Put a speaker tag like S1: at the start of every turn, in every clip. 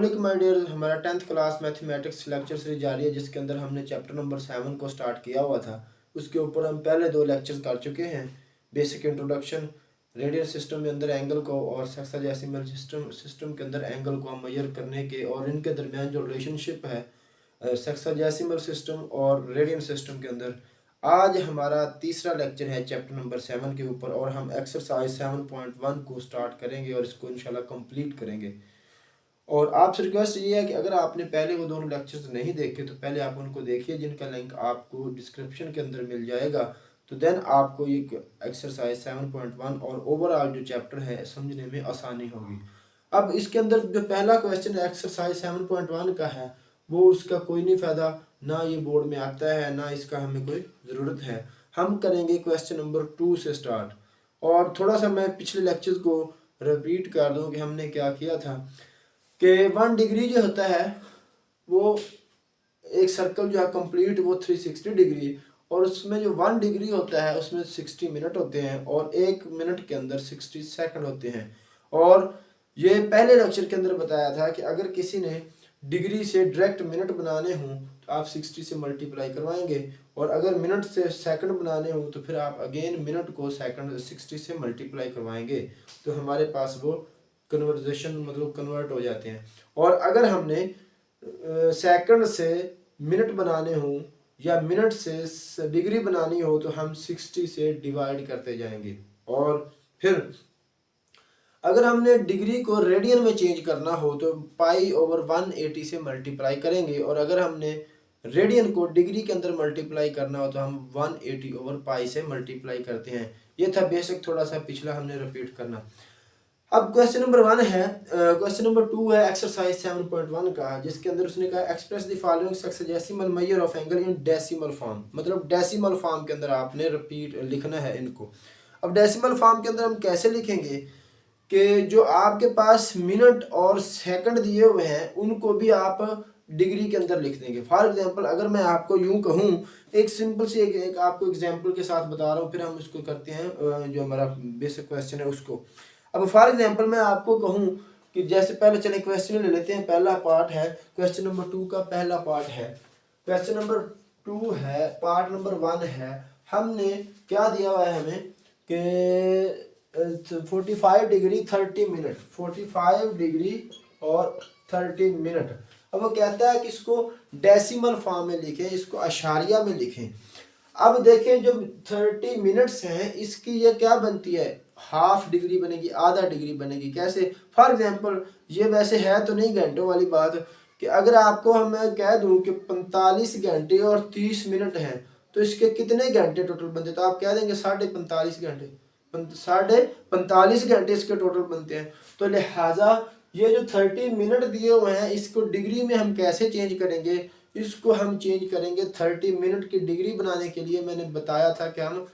S1: वालेकुम my dear. हमारा 10th class mathematics lecture series जारी है, जिसके अंदर हमने चैप्टर नंबर 7 को स्टार्ट किया हुआ था। उसके ऊपर हम पहले 2 लेक्चर्स कर चुके हैं। बेसिक इंट्रोडक्शन, रेडियल सिस्टम के अंदर एंगल को और सेक्साडेसिमल सिस्टम के अंदर एंगल को हम मेजर करने के और इनके दरमियान जो रिलेशनशिप है सेक्साडेसिमल सिस्टम और रेडियल सिस्टम के अंदर। आज हमारा तीसरा लेक्चर है चैप्टर नंबर 7 के ऊपर और हम एक्सरसाइज 7.1 को स्टार्ट करेंगे और इसको इंशाल्लाह कंप्लीट करेंगे। और आपसे रिक्वेस्ट ये है कि अगर आपने पहले वो दोनों लेक्चर्स नहीं देखे तो पहले आप उनको देखिए, जिनका लिंक आपको डिस्क्रिप्शन के अंदर मिल जाएगा। तो देन आपको ये एक्सरसाइज 7.1 और ओवरऑल जो चैप्टर है समझने में आसानी होगी। अब इसके अंदर जो पहला क्वेश्चन एक्सरसाइज 7.1 का है, वो उसका कोई नहीं फ़ायदा, ना ये बोर्ड में आता है, ना इसका हमें कोई ज़रूरत है। हम करेंगे क्वेश्चन नंबर 2 से स्टार्ट। और थोड़ा सा मैं पिछले लेक्चर्स को रिपीट कर दूँ कि हमने क्या किया था कि 1 डिग्री जो होता है वो एक सर्कल जो है कंप्लीट वो 360 डिग्री, और उसमें जो 1 डिग्री होता है उसमें 60 मिनट होते हैं और 1 मिनट के अंदर 60 सेकंड होते हैं। और ये पहले लेक्चर के अंदर बताया था कि अगर किसी ने डिग्री से डायरेक्ट मिनट बनाने हों तो आप 60 से मल्टीप्लाई करवाएंगे, और अगर मिनट से सेकंड बनाने हों तो फिर आप अगेन मिनट को सेकंड 60 से मल्टीप्लाई करवाएंगे, तो हमारे पास वो कन्वर्जेशन मतलब कन्वर्ट हो जाते हैं। और अगर हमने सेकंड से मिनट बनाने हों या मिनट से डिग्री बनानी हो तो हम 60 से डिवाइड करते जाएंगे। और फिर अगर हमने डिग्री को रेडियन में चेंज करना हो तो पाई ओवर 180 से मल्टीप्लाई करेंगे, और अगर हमने रेडियन को डिग्री के अंदर मल्टीप्लाई करना हो तो हम 180 ओवर पाई से मल्टीप्लाई करते हैं। ये था बेसिक, थोड़ा सा पिछला हमने रिपीट करना। अब क्वेश्चन नंबर 1 है, क्वेश्चन नंबर 2 है एक्सरसाइज 7.1 का, जिसके अंदर उसने कहा express the following sexagesimal measure of angle in decimal form. मतलब डेसिमल फॉर्म के अंदर आपने रिपीट लिखना है इनको। अब डेसिमल फॉर्म के अंदर हम कैसे लिखेंगे कि जो आपके पास मिनट और सेकंड दिए हुए हैं उनको भी आप डिग्री के अंदर लिख देंगे। फॉर एग्जांपल अगर मैं आपको यूं कहूं, एक सिंपल सी एक आपको एग्जांपल के साथ बता रहा हूं, फिर हम उसको करते हैं जो हमारा बेसिक क्वेश्चन है उसको। अब फॉर एग्जांपल मैं आपको कहूं कि जैसे पहले चले क्वेश्चन ले लेते हैं। पहला पार्ट है क्वेश्चन नंबर 2 का, पहला पार्ट है क्वेश्चन नंबर 2 है, पार्ट नंबर 1 है। हमने क्या दिया हुआ है हमें कि 45 डिग्री 30 मिनट, 45 डिग्री और 30 मिनट। अब वो कहता है कि इसको डेसिमल फॉर्म में लिखें, इसको अशारिया में लिखें। अब देखें जो 30 मिनट्स हैं इसकी ये क्या बनती है, हाफ डिग्री बनेगी, आधा डिग्री बनेगी। कैसे? फॉर एग्जांपल ये वैसे है तो नहीं घंटों वाली बात कि अगर आपको मैं कह दूं कि 45 घंटे और 30 मिनट हैं तो इसके कितने घंटे टोटल बनते, तो आप कह देंगे 45.5 घंटे, 45.5 घंटे इसके टोटल बनते हैं। तो लिहाजा ये जो 30 मिनट दिए हुए हैं इसको डिग्री में हम कैसे चेंज करेंगे, इसको हम चेंज करेंगे 30 मिनट की डिग्री बनाने के लिए मैंने बताया था कि हम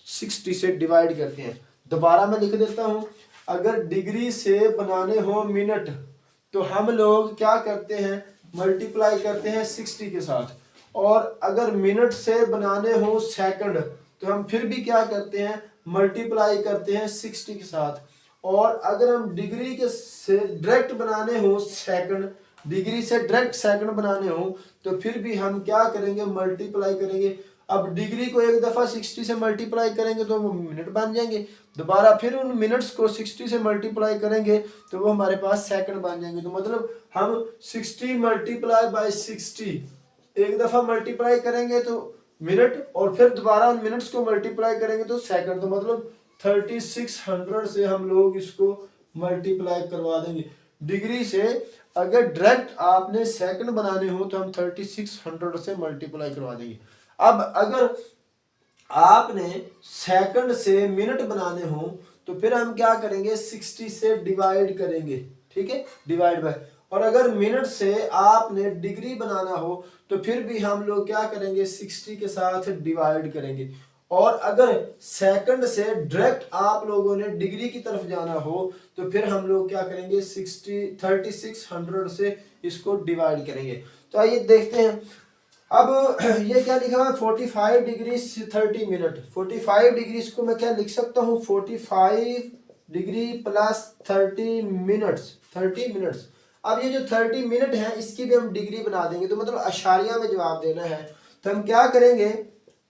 S1: 60 से डिवाइड करते हैं। दोबारा मैं लिख देता हूं, अगर डिग्री से बनाने हो मिनट तो हम लोग क्या करते हैं, मल्टीप्लाई करते हैं 60 के साथ, और अगर मिनट से बनाने हो सेकंड तो हम फिर भी क्या करते हैं, मल्टीप्लाई करते हैं 60 के साथ। और अगर हम डिग्री के से डायरेक्ट बनाने हो सेकंड, डिग्री से डायरेक्ट सेकंड बनाने हो तो फिर भी हम क्या करेंगे, मल्टीप्लाई करेंगे। अब डिग्री को एक दफ़ा 60 से मल्टीप्लाई करेंगे तो वो मिनट बन जाएंगे, दोबारा फिर उन मिनट्स को 60 से मल्टीप्लाई करेंगे तो वो हमारे पास सेकंड बन जाएंगे। तो मतलब हम 60 मल्टीप्लाई बाय 60 एक दफ़ा मल्टीप्लाई करेंगे तो मिनट, और फिर दोबारा उन मिनट्स को मल्टीप्लाई करेंगे तो सेकंड। तो मतलब 3600 से हम लोग इसको मल्टीप्लाई करवा देंगे डिग्री से। अगर डायरेक्ट आपने सेकंड बनाने हो तो हम 3600 से मल्टीप्लाई करवा देंगे। अब अगर आपने सेकंड से मिनट बनाने हो तो फिर हम क्या करेंगे, 60 से डिवाइड करेंगे, ठीक है, डिवाइड बाय। और अगर मिनट से आपने डिग्री बनाना हो तो फिर भी हम लोग क्या करेंगे, 60 के साथ डिवाइड करेंगे। और अगर सेकंड से डायरेक्ट आप लोगों ने डिग्री की तरफ जाना हो तो फिर हम लोग क्या करेंगे, 3600 से इसको डिवाइड करेंगे। तो आइए देखते हैं। अब ये क्या लिखा हुआ है, 45 डिग्री 30 मिनट। 45 डिग्री इसको मैं क्या लिख सकता हूँ, 45 डिग्री प्लस 30 मिनट्स, 30 मिनट्स। अब ये जो 30 मिनट है इसकी भी हम डिग्री बना देंगे, तो मतलब अशारिया में जवाब देना है। तो हम क्या करेंगे,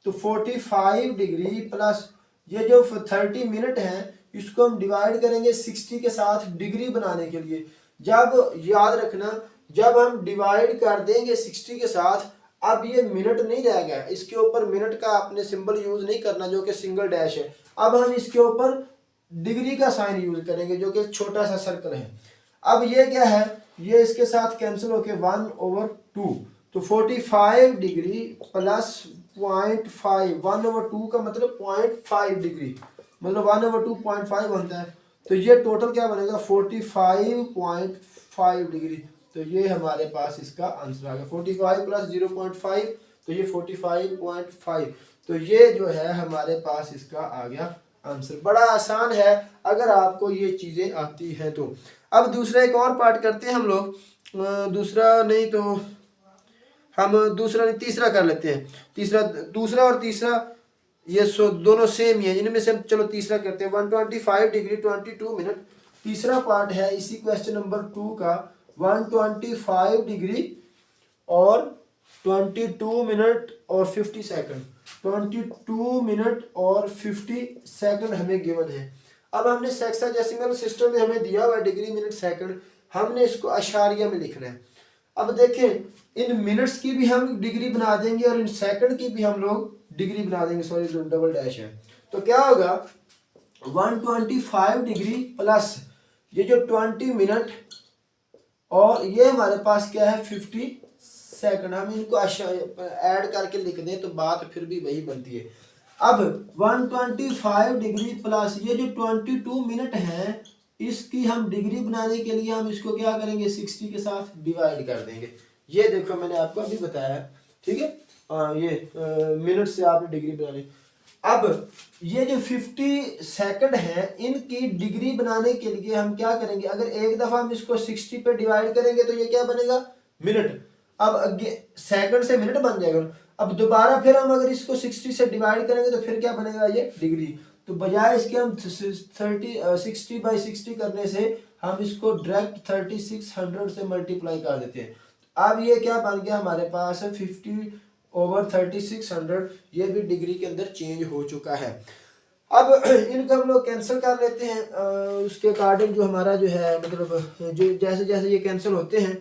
S1: तो 45 डिग्री प्लस ये जो 30 मिनट है इसको हम डिवाइड करेंगे 60 के साथ डिग्री बनाने के लिए। जब याद रखना, जब हम डिवाइड कर देंगे 60 के साथ, अब ये मिनट नहीं रह गया, इसके ऊपर मिनट का आपने सिंबल यूज नहीं करना जो कि सिंगल डैश है। अब हम इसके ऊपर डिग्री का साइन यूज करेंगे जो कि छोटा सा सर्कल है। अब ये क्या है, ये इसके साथ कैंसिल होके 1/2, तो 45 डिग्री प्लस 0.5, 1/2 का मतलब 0.5 डिग्री, मतलब 1/2 0.5 बनता है। तो ये टोटल क्या बनेगा 45.5 डिग्री। तो ये हमारे पास इसका आंसर आ गया 45 प्लस 0.5, तो ये 45.5। तो ये जो है हमारे पास इसका आ गया आंसर। बड़ा आसान है अगर आपको ये चीज़ें आती हैं तो। अब दूसरा एक और पार्ट करते हैं हम लोग, दूसरा नहीं तो हम दूसरा नहीं तीसरा कर लेते हैं। दूसरा और तीसरा ये दोनों सेम ही है, इनमें से हम चलो तीसरा करते हैं। 125 डिग्री 22 मिनट तीसरा पार्ट है इसी क्वेश्चन नंबर 2 का। 125 डिग्री और 22 मिनट और 50 सेकंड, 22 मिनट और 50 सेकंड हमें गिवन है। अब हमने सेक्साडेसिमल सिस्टम में हमें दिया हुआ है डिग्री मिनट सेकंड, हमने इसको अशारिया में लिखना है। अब देखें इन मिनट्स की भी हम डिग्री बना देंगे और इन सेकंड की भी हम लोग डिग्री बना देंगे, सॉरी डबल डैश है। तो क्या होगा 125 डिग्री प्लस ये जो 20 मिनट और ये हमारे पास क्या है 50 सेकंड। हम इनको ऐड करके लिख दें तो बात फिर भी वही बनती है। अब 125 डिग्री प्लस ये जो 22 मिनट है इसकी हम डिग्री बनाने के लिए हम इसको क्या करेंगे 60 के साथ डिवाइड कर देंगे। ये देखो मैंने आपको अभी बताया है, ठीक है। ये मिनट से आपने डिग्री बनानी। अब ये जो 50 सेकंड है इनकी डिग्री बनाने के लिए हम क्या करेंगे, अगर एक दफा हम इसको 60 पे डिवाइड करेंगे तो ये क्या बनेगा मिनट। अब सेकंड से मिनट बन जाएगा। अब दोबारा फिर हम अगर इसको 60 से डिवाइड करेंगे तो फिर क्या बनेगा ये डिग्री। तो बजाय इसके हम 60/60 करने से हम इसको डायरेक्ट 3600 से मल्टीप्लाई कर देते हैं। अब ये क्या बन गया हमारे पास 50/3600, ये भी डिग्री के अंदर चेंज हो चुका है। अब इनको हम लोग कैंसिल कर लेते हैं उसके अकॉर्डिंग जो हमारा जो है मतलब जो जैसे जैसे ये कैंसिल होते हैं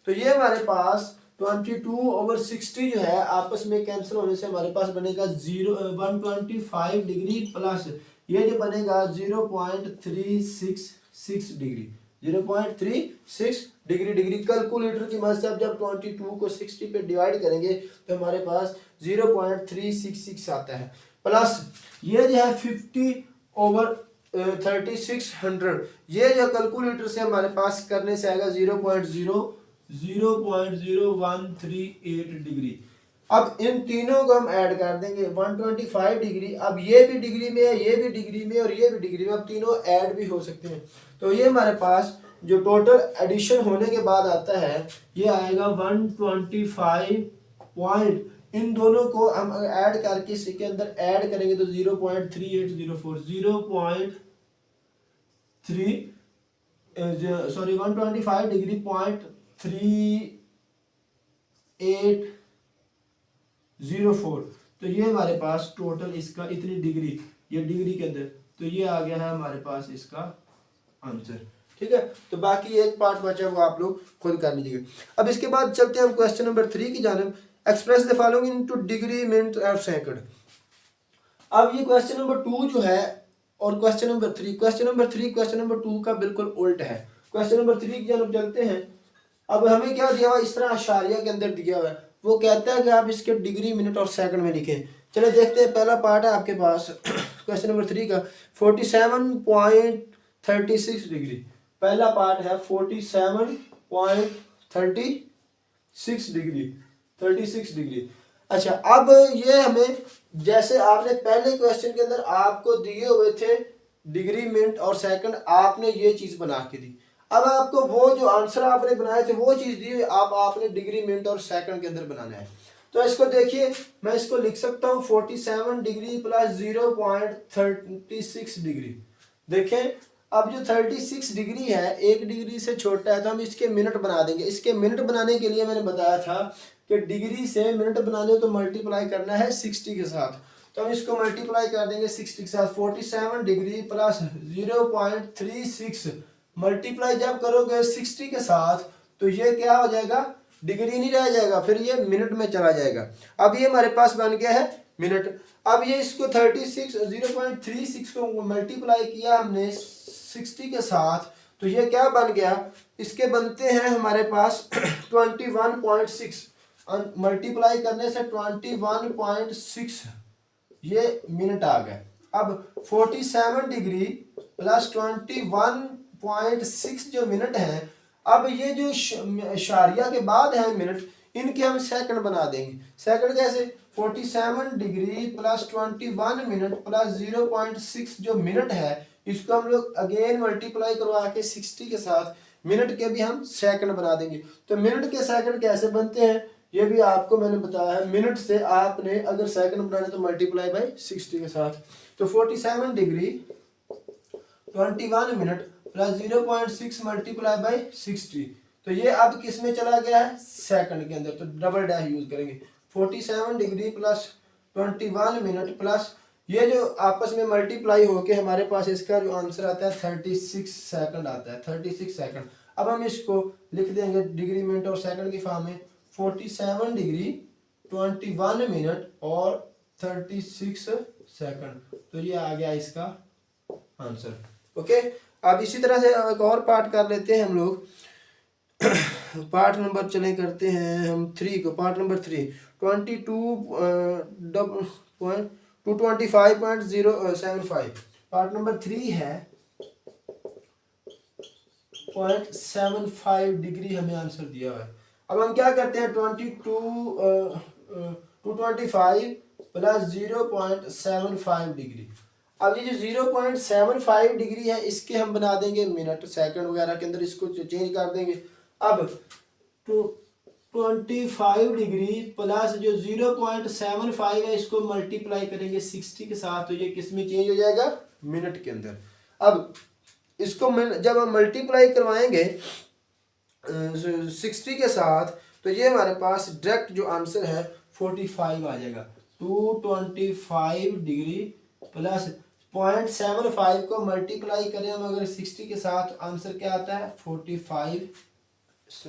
S1: तो ये हमारे पास 22/60 जो है आपस में कैंसिल होने से हमारे पास बनेगा 125 डिग्री प्लस ये जो बनेगा 0.366 डिग्री, 0.36 डिग्री। डिग्री कैलकुलेटर की मदद से अब जब 22 को 60 पे डिवाइड करेंगे तो हमारे पास 0.366 आता है। प्लस ये जो है 50/3600, ये जो कैलकुलेटर से हमारे पास करने से आएगा 0.0138 डिग्री। अब इन तीनों को हम ऐड कर देंगे 125 डिग्री। अब ये भी डिग्री में है, ये भी डिग्री में और ये भी डिग्री में, अब तीनों ऐड भी हो सकते हैं। तो ये हमारे पास जो टोटल एडिशन होने के बाद आता है ये आएगा 125 पॉइंट। इन दोनों को हम ऐड करके इसके अंदर ऐड करेंगे तो 0.3804 125 डिग्री 0.3804। तो ये हमारे पास टोटल इसका इतनी डिग्री, ये डिग्री के अंदर, तो ये आ गया है हमारे पास इसका आंसर, ठीक है। तो बाकी एक पार्ट बचा वो आप लोग खुद कर लीजिएगा। अब इसके बाद चलते हैं हम क्वेश्चन नंबर 3 की जानिब। Express the following into degree minute और सेकंड। अब ये क्वेश्चन नंबर 2 जो है और क्वेश्चन नंबर 3 क्वेश्चन नंबर 2 का बिल्कुल उल्ट है। क्वेश्चन नंबर 3 की जानिब चलते हैं। अब हमें क्या दिया हुआ, इस तरह अशारिया के अंदर दिया हुआ है, वो कहता है कि आप इसके डिग्री मिनट और सेकंड में लिखें। चलो देखते हैं, पहला पार्ट है आपके पास क्वेश्चन नंबर 3 का 47.36 डिग्री। पहला पार्ट है 47.36 डिग्री। अच्छा, अब ये हमें जैसे आपने पहले क्वेश्चन के अंदर आपको दिए हुए थे डिग्री मिनट और सेकंड, आपने ये चीज बना के दी। अब आपको वो जो आंसर आपने बनाए थे वो चीज दी हुई, अब आपने डिग्री मिनट और सेकंड के अंदर बनाना है। तो इसको देखिए, मैं इसको लिख सकता हूँ 47 डिग्री प्लस 0.36 डिग्री। देखें अब जो 36 डिग्री है 1 डिग्री से छोटा है, तो हम इसके मिनट बना देंगे। इसके मिनट बनाने के लिए मैंने बताया था कि डिग्री से मिनट बनाने हो तो मल्टीप्लाई करना है 60 के साथ। तो हम इसको मल्टीप्लाई कर देंगे 60 के साथ। 47 डिग्री प्लस 0.36 मल्टीप्लाई जब करोगे 60 के साथ तो ये क्या हो जाएगा, डिग्री नहीं रह जाएगा, फिर ये मिनट में चला जाएगा। अब ये हमारे पास बन गया है मिनट। अब ये इसको 0.36 को मल्टीप्लाई किया हमने 60 के साथ, तो ये क्या बन गया, इसके बनते हैं हमारे पास 21.6, मल्टीप्लाई करने से 21.6 ये मिनट आ गए। अब 47 डिग्री प्लस 21.6 जो मिनट है, अब ये जो शारिया के बाद है मिनट, इनके हम सेकंड बना देंगे। सेकंड कैसे, 47 डिग्री प्लस 21 मिनट प्लस 0.6 जो मिनट है, इसको हम लोग अगेन मल्टीप्लाई करवा के 60 के साथ मिनट के भी हम सेकंड बना देंगे। तो मिनट के सेकंड कैसे बनते हैं ये भी आपको मैंने बताया है। मिनट से आपने अगर सेकंड बनाने तो मल्टीप्लाई बाय 60 के साथ। तो 47 degree 21 minute plus 0.6 multiply by 60, तो ये अब किस में चला गया है, सेकंड के अंदर, तो डबल डैश यूज करेंगे। 47 डिग्री प्लस 21 मिनट प्लस ये जो आपस में मल्टीप्लाई होके हमारे पास इसका जो आंसर आता है 36 सेकंड आता है, 36 सेकंड। अब हम इसको लिख देंगे डिग्री मिनट और सेकंड की फॉर्म में, 47 डिग्री 21 मिनट और 36 सेकंड, तो ये आ गया इसका आंसर। ओके, अब इसी तरह से एक और पार्ट कर लेते हैं हम लोग। पार्ट नंबर चले करते हैं हम 3 को। Part number 3 225.075। पार्ट नंबर 3 है 0.75 डिग्री हमें आंसर दिया हुआ है। अब हम क्या करते हैं, 225 प्लस 0.75 डिग्री। अब ये जो 0.75 डिग्री है इसके हम बना देंगे मिनट, सेकंड वगैरह के अंदर इसको चेंज कर देंगे। अब 25 डिग्री प्लस जो 0.75 है इसको मल्टीप्लाई करेंगे 60 के साथ, तो ये किस में चेंज हो जाएगा, मिनट के अंदर। अब इसको जब हम मल्टीप्लाई करवाएंगे 60 के साथ, तो ये हमारे पास डायरेक्ट जो आंसर है 45 आ जाएगा। 225 डिग्री प्लस 0.75 को मल्टीप्लाई करें हम अगर 60 के साथ, आंसर क्या आता है 45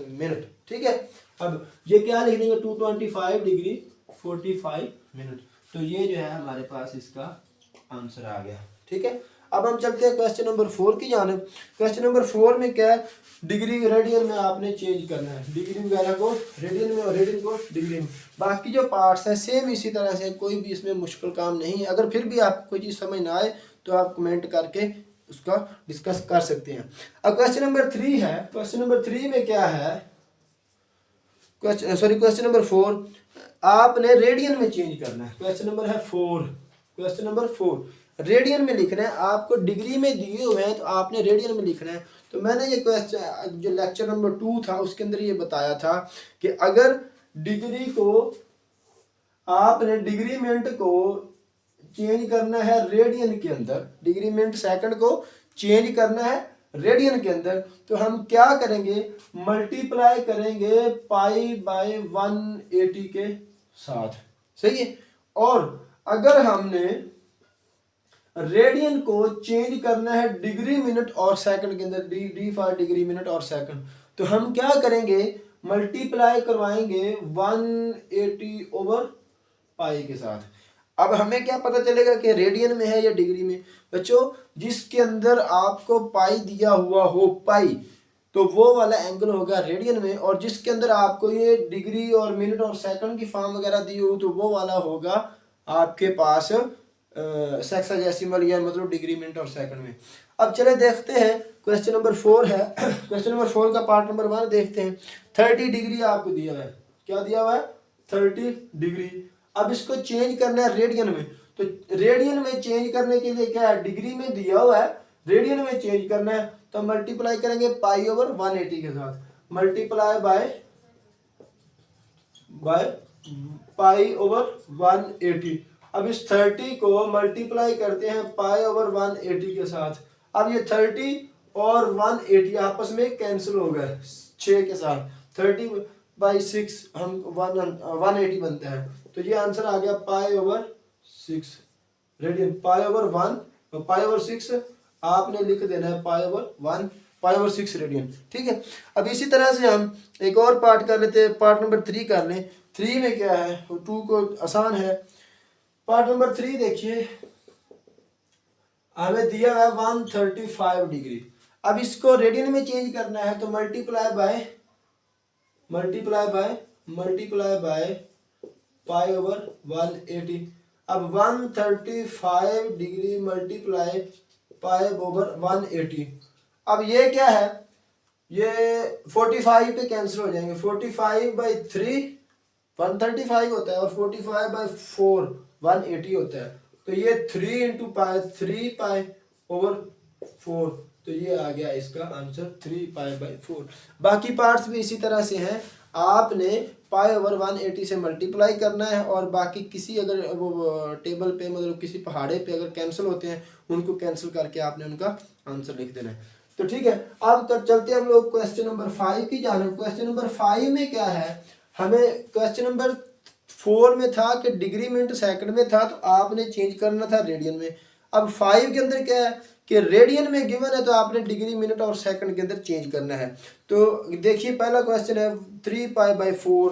S1: मिनट। ठीक है, अब ये क्या लिख देंगे, 225 डिग्री 45 मिनट, तो ये जो है हमारे पास इसका आंसर आ गया। ठीक है, अब हम चलते हैं क्वेश्चन नंबर 4 की जानिब। क्वेश्चन नंबर 4 में क्या है, डिग्री रेडियन में आपने चेंज करना है, डिग्री वगैरह को रेडियन में और रेडियन को डिग्री में। बाकी जो पार्ट्स हैं सेम इसी तरह से, कोई भी इसमें मुश्किल काम नहीं है। अगर फिर भी आपको कोई चीज़ समझ ना आए तो आप कमेंट करके उसका डिस्कस कर सकते हैं। अब क्वेश्चन नंबर 3 है। क्वेश्चन नंबर 3 में क्या है, क्वेश्चन नंबर 4 आपने रेडियन में चेंज करना है। क्वेश्चन नंबर है 4, क्वेश्चन नंबर 4 रेडियन में लिखना है। आपको डिग्री में दिए हुए हैं तो आपने रेडियन में लिखना है। तो मैंने ये क्वेश्चन जो लेक्चर नंबर 2 था उसके अंदर ये बताया था कि अगर डिग्री को आपने डिग्री मिनट को चेंज करना है रेडियन के अंदर, डिग्री मिनट सेकंड को चेंज करना है रेडियन के अंदर, तो हम क्या करेंगे, मल्टीप्लाई करेंगे पाई बाय 180 के साथ। सही है, और अगर हमने रेडियन को चेंज करना है डिग्री मिनट और सेकंड के अंदर, डी फॉर डिग्री मिनट और सेकंड, तो हम क्या करेंगे, मल्टीप्लाई करवाएंगे 180 ओवर पाई के साथ। अब हमें क्या पता चलेगा कि रेडियन में है या डिग्री में। बच्चों, जिसके अंदर आपको पाई दिया हुआ हो पाई, तो वो वाला एंगल होगा रेडियन में, और जिसके अंदर आपको ये डिग्री और मिनट और सेकंड की फॉर्म वगैरह दी हो तो वो वाला होगा आपके पास सेक्साडेसिमल या मतलब डिग्री मिनट और सेकंड में। अब चले देखते हैं क्वेश्चन नंबर 4 है। क्वेश्चन नंबर 4 का पार्ट नंबर 1 देखते हैं। 30 डिग्री आपको दिया हुआ है, क्या दिया हुआ है, 30 डिग्री। अब इसको चेंज करना है रेडियन में, तो रेडियन में चेंज करने के लिए क्या है, डिग्री में दिया हुआ है, रेडियन में चेंज करना है, तो मल्टीप्लाई करेंगे पाई ओवर 180 के साथ, मल्टीप्लाई बाय पाई ओवर 180। अब इस 30 को मल्टीप्लाई करते हैं पाई ओवर 180 के साथ। अब ये 30 और 180 आपस में कैंसिल हो गए 6 के साथ, 30/6 हम 180 बनते हैं। तो ये आंसर आ गया π/6 रेडियन। π/6 आपने लिख देना है π/6 रेडियन। ठीक है। अब इसी तरह से हम एक और पार्ट कर लेते हैं, पार्ट नंबर 3 कर लें। 3 में क्या है, 2 को आसान है। पार्ट नंबर 3 देखिए, हमें दिया है 135 डिग्री। अब इसको रेडियन में चेंज करना है तो मल्टीप्लाई बाय π/180। अब 135 डिग्री मल्टीप्लाई π/180। अब ये क्या है, ये 45 पे कैंसिल हो जाएंगे। 45/3 135 होता है और 45/4 180 होता है। तो ये 3 × π/4, तो ये आ गया इसका आंसर 3π/4। बाकी पार्ट्स भी इसी तरह से हैं, आपने π/180 से मल्टीप्लाई करना है और बाकी किसी अगर वो टेबल पे मतलब किसी पहाड़े पे अगर कैंसिल होते हैं उनको कैंसिल करके आपने उनका आंसर लिख देना है। तो ठीक है, अब चलते हैं हम लोग क्वेश्चन नंबर 5 की जानिब। क्वेश्चन नंबर 5 में क्या है, हमें क्वेश्चन नंबर 4 में था कि डिग्री मिनट सेकंड में था, तो आपने चेंज करना था रेडियन में। अब 5 के अंदर क्या है कि रेडियन में गिवन है तो आपने डिग्री मिनट और सेकंड के अंदर चेंज करना है। तो देखिए पहला क्वेश्चन है 3π/4,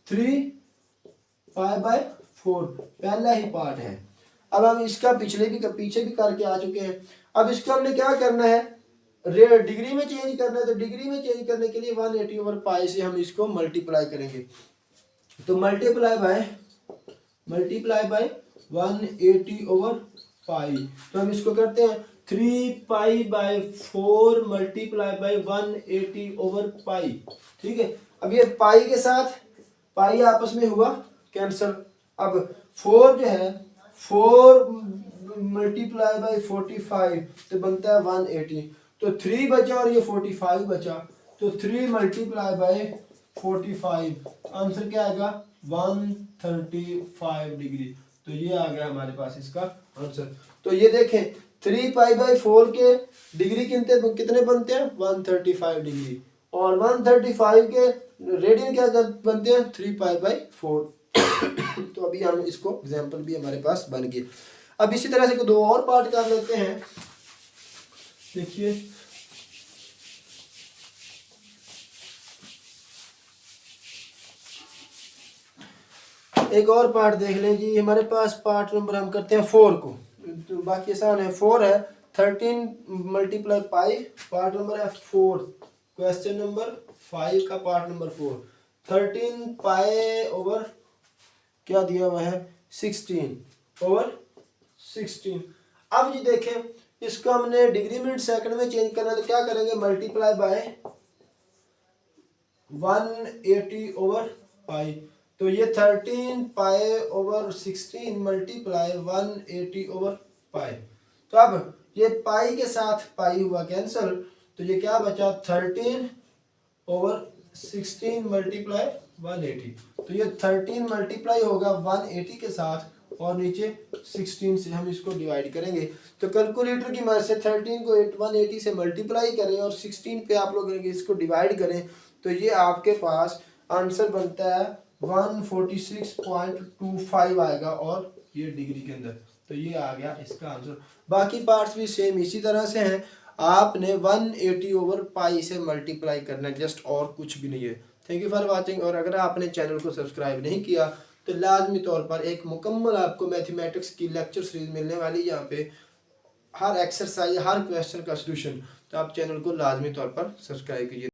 S1: 3π/4 पहला ही पार्ट है। अब हम इसका पीछे भी करके आ चुके हैं। अब इसको हमने क्या करना है, डिग्री में चेंज करना है। तो डिग्री में चेंज करने के लिए 180/π से हम इसको मल्टीप्लाई करेंगे। तो मल्टीप्लाई बाय 180/π। तो हम इसको करते हैं 3π/4 मल्टीप्लाई बाय 180/π। ठीक है। अब ये पाई के साथ पाई आपस में हुआ कैंसल। अब 4 जो है 4 मल्टीप्लाई बाय 45 तो बनता है 180। तो 3 बचा और ये 45 बचा, तो 3 मल्टीप्लाई बाय 45 आंसर क्या आएगा 135 डिग्री। तो ये आ गया हमारे पास इसका आंसर। तो ये देखें 3π/4 के डिग्री कितने बनते हैं 135 डिग्री, और 135 के रेडियन क्या बनते हैं 3π/4। तो अभी हम इसको एग्जांपल भी हमारे पास बन गए। अब इसी तरह से 2 और पार्ट कर लेते हैं। देखिए एक और पार्ट देख लें जी, हमारे पास पार्ट नंबर हम करते हैं 4 को, तो बाकी आसान है। 4 है 13 मल्टीप्लाई पाई, पार्ट नंबर है 4। क्वेश्चन नंबर 5 का पार्ट नंबर 4, 13π/, क्या दिया हुआ है 16/16। अब जी देखें इसको हमने डिग्री मिनट सेकंड में चेंज करना है, तो क्या करेंगे मल्टीप्लाई बाय 180/π। तो ये 13π/16 मल्टीप्लाई 180/π। तो अब ये पाई के साथ पाई हुआ कैंसल, तो ये क्या बचा 13/16 मल्टीप्लाई 180। तो ये 13 मल्टीप्लाई होगा 180 के साथ और नीचे 16 से हम इसको डिवाइड करेंगे। तो कैलकुलेटर की मदद से 13 को 180 से मल्टीप्लाई करें और 16 पे आप लोग इसको डिवाइड करें, तो ये आपके पास आंसर बनता है 146.25 आएगा, और ये डिग्री के अंदर। तो ये आ गया इसका आंसर। बाकी पार्ट्स भी सेम इसी तरह से हैं, आपने 180/π से मल्टीप्लाई करना है जस्ट, और कुछ भी नहीं है। Thank you for watching. और अगर आपने चैनल को सब्सक्राइब नहीं किया तो लाजमी तौर पर एक मुकम्मल आपको मैथमेटिक्स की लेक्चर सीरीज मिलने वाली, यहाँ पे हर एक्सरसाइज हर क्वेश्चन का सलूशन। तो आप चैनल को लाजमी तौर पर सब्सक्राइब कीजिए।